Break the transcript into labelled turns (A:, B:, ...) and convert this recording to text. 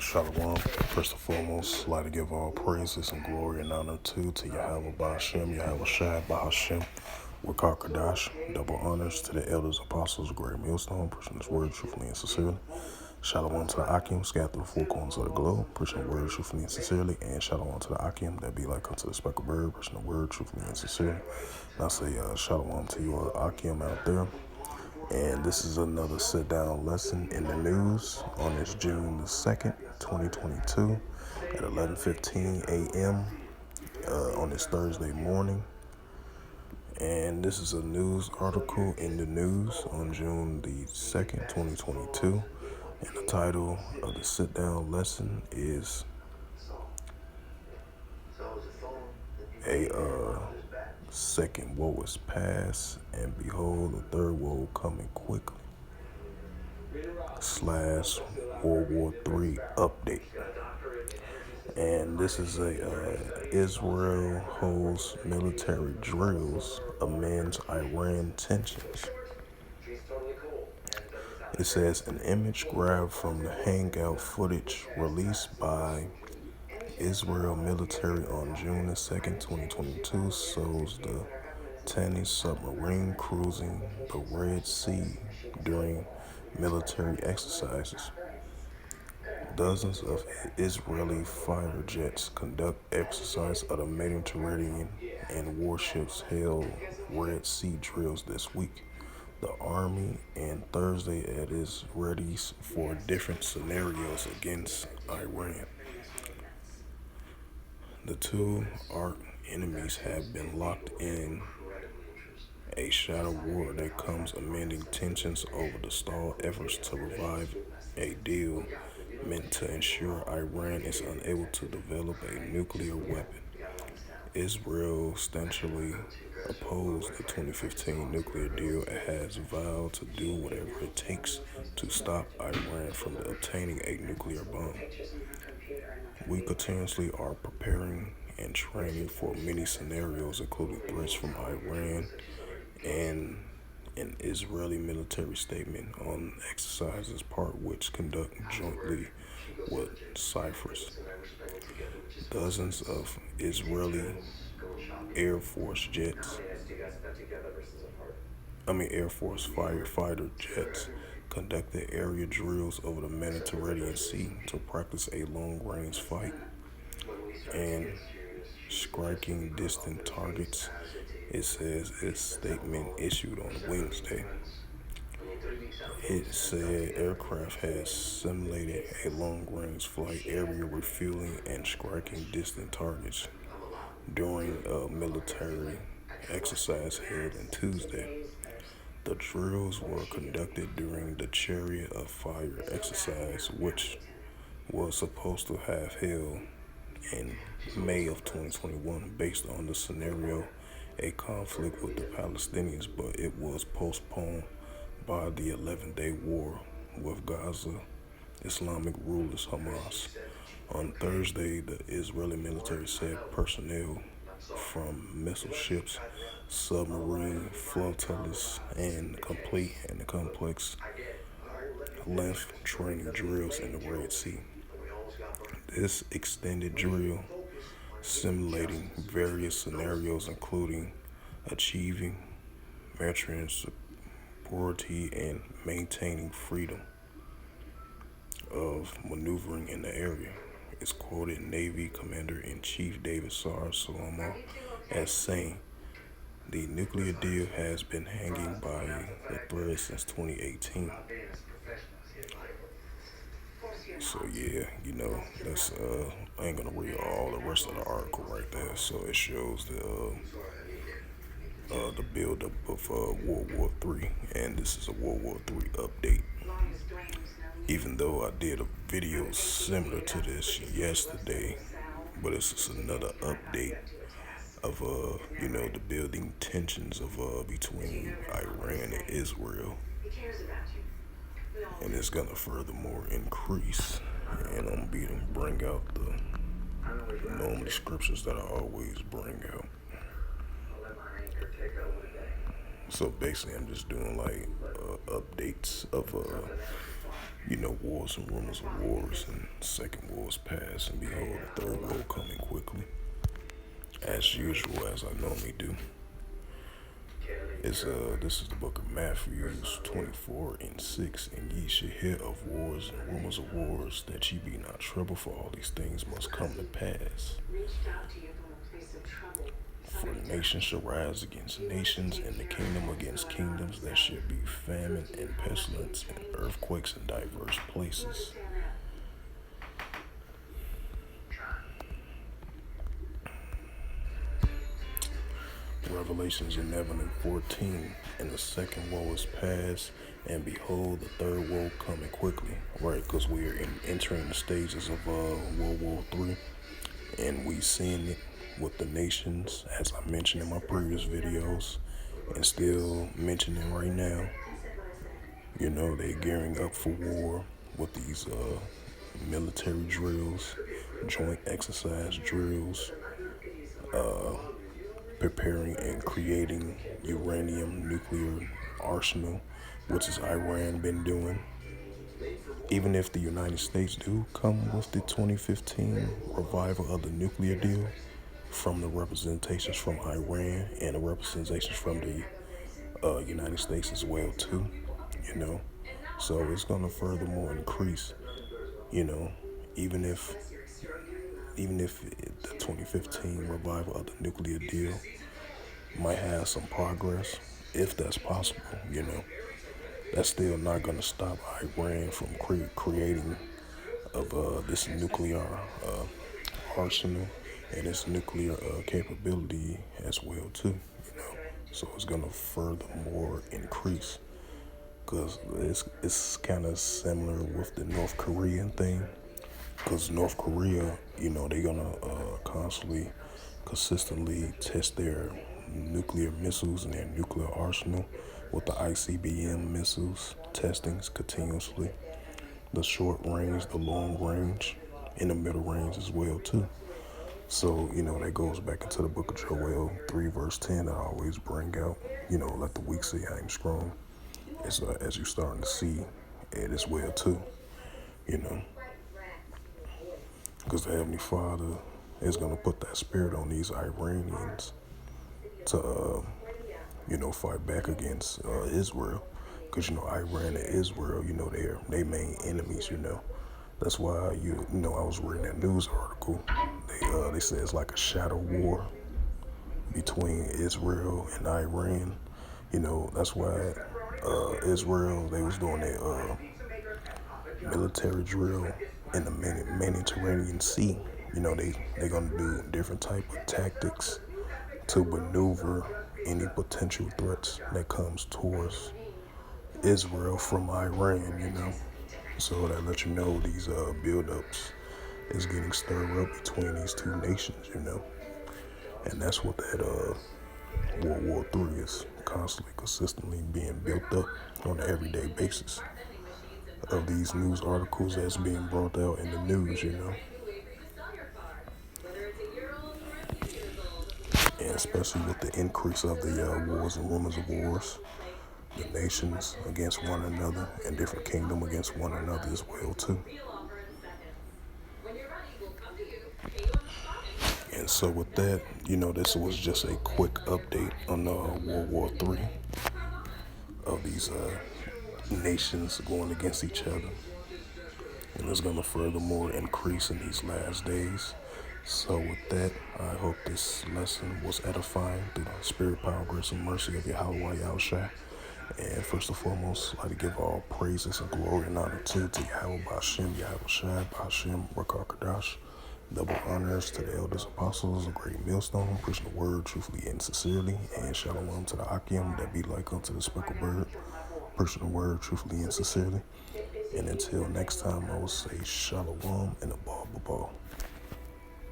A: Shalom. First and foremost, like to give all praises and glory and honor to Yahweh Ba'Hashem, Yahweh Shai Ba'Hashem, Wakar Kadash. Double honors to the elders, apostles, great millstone, pushing this word truthfully and sincerely. Shalom to the Akim, scattered through the four corners of the globe, pushing the word truthfully and sincerely. And shalom to the Akim, that be like unto the speckled bird, pushing the word truthfully and sincerely. And I say shalom to you, Akim out there. And this is another sit-down lesson in the news on this June the 2nd, 2022 at 11:15 a.m. On this Thursday morning. And this is a news article in the news on June the 2nd, 2022. And the title of the sit-down lesson is a second woe is past, and behold, the third woe coming quickly. / World War 3 update. And this is Israel holds military drills amends Iran tensions. It says an image grabbed from the hangout footage released by Israel military on June the 2nd, 2022 shows the Tani submarine cruising the Red Sea during military exercises. Dozens of Israeli fighter jets conduct exercise of the Mediterranean, and warships held Red Sea drills this week. The Army and Thursday is ready for different scenarios against Iran. The two arch enemies have been locked in a shadow war that comes amidst tensions over the stalled efforts to revive a deal meant to ensure Iran is unable to develop a nuclear weapon. Israel stantly opposed the 2015 nuclear deal and has vowed to do whatever it takes to stop Iran from obtaining a nuclear bomb. We continuously are preparing and training for many scenarios, including threats from Iran, and an Israeli military statement on exercises, part which conduct jointly with Cyprus. Dozens of Israeli Air Force firefighter jets conducted area drills over the Mediterranean Sea to practice a long-range fight and striking distant targets, it says its statement issued on Wednesday. It said aircraft has simulated a long-range flight area refueling and striking distant targets during a military exercise held on Tuesday. The drills were conducted during the Chariot of Fire exercise, which was supposed to have held in May of 2021 based on the scenario a conflict with the Palestinians, but it was postponed by the 11-day war with Gaza Islamic rulers Hamas. On Thursday, the Israeli military said personnel from missile ships, submarine flotillas, and complex length training drills in the Red Sea. This extended drill, simulating various scenarios including achieving maritime security and maintaining freedom of maneuvering in the area, is quoted Navy Commander-in-Chief David Sar-Solomon as saying, "The nuclear deal has been hanging by the thread since 2018. So yeah, that's I ain't gonna read all the rest of the article right there. So it shows the build up of World War 3, and this is a World War 3 update. Even though I did a video similar to this yesterday, but it's just another update of the building tensions of between Iran and Israel, and it's gonna furthermore increase. And I'm gonna bring out the normal scriptures that I always bring out. So basically, I'm just doing like updates of wars and rumors of wars, and second war is past, and behold, the third woe coming quickly. As usual, as I normally do. This is the book of Matthew 24:6, and ye shall hear of wars and rumors of wars, that ye be not troubled, for all these things must come to pass. For nation shall rise against nations, and the kingdom against kingdoms. There shall be famine and pestilence and earthquakes in diverse places. Revelations 11:14, and the second woe is past, and behold, the third woe coming quickly. Right, because we are entering the stages of World War III, and we seeing it with the nations, as I mentioned in my previous videos, and still mentioning right now. They gearing up for war with these military drills, joint exercise drills, preparing and creating uranium nuclear arsenal, which is Iran been doing. Even if the United States do come with the 2015 revival of the nuclear deal, from the representations from Iran and the representations from the United States as well too, so it's going to furthermore increase, even if the 2015 revival of the nuclear deal might have some progress, if that's possible, that's still not going to stop Iran from creating of this nuclear arsenal and its nuclear capability as well too, So it's going to furthermore increase, because it's kind of similar with the North Korean thing. Because North Korea, they're going to consistently test their nuclear missiles and their nuclear arsenal with the ICBM missiles testings continuously. The short range, the long range, and the middle range as well too. So, that goes back into the book of Joel 3:10 I always bring out. Let the weak say I am strong. As you're starting to see it as well too, because the Heavenly Father is going to put that spirit on these Iranians to, fight back against Israel. Because, Iran and Israel, they're they main enemies, That's why, I was reading that news article. They say it's like a shadow war between Israel and Iran. That's why Israel, they was doing their military drill in the Mediterranean Sea. They're going to do different type of tactics to maneuver any potential threats that comes towards Israel from Iran, So that lets you know these buildups is getting stirred up between these two nations, And that's what that World War III is constantly, consistently being built up on an everyday basis of these news articles that's being brought out in the news, And especially with the increase of the wars and rumors of wars, the nations against one another and different kingdom against one another as well too. And so with that, this was just a quick update on World War III of these nations going against each other. And it's going to furthermore increase in these last days. So with that, I hope this lesson was edifying through the spirit, power, grace, and mercy of Yahweh Yahushua. And first and foremost, I'd like to give all praises and glory and honor to Yahweh Ba'Shem, Yahushua, Ba'Shem, Rakar Kadash. Double honors to the elders, apostles, a great millstone, preaching the word truthfully and sincerely. And shalom to the Akim that be like unto the speckled bird, preaching the word truthfully and sincerely. And until next time, I will say shalom and a ball.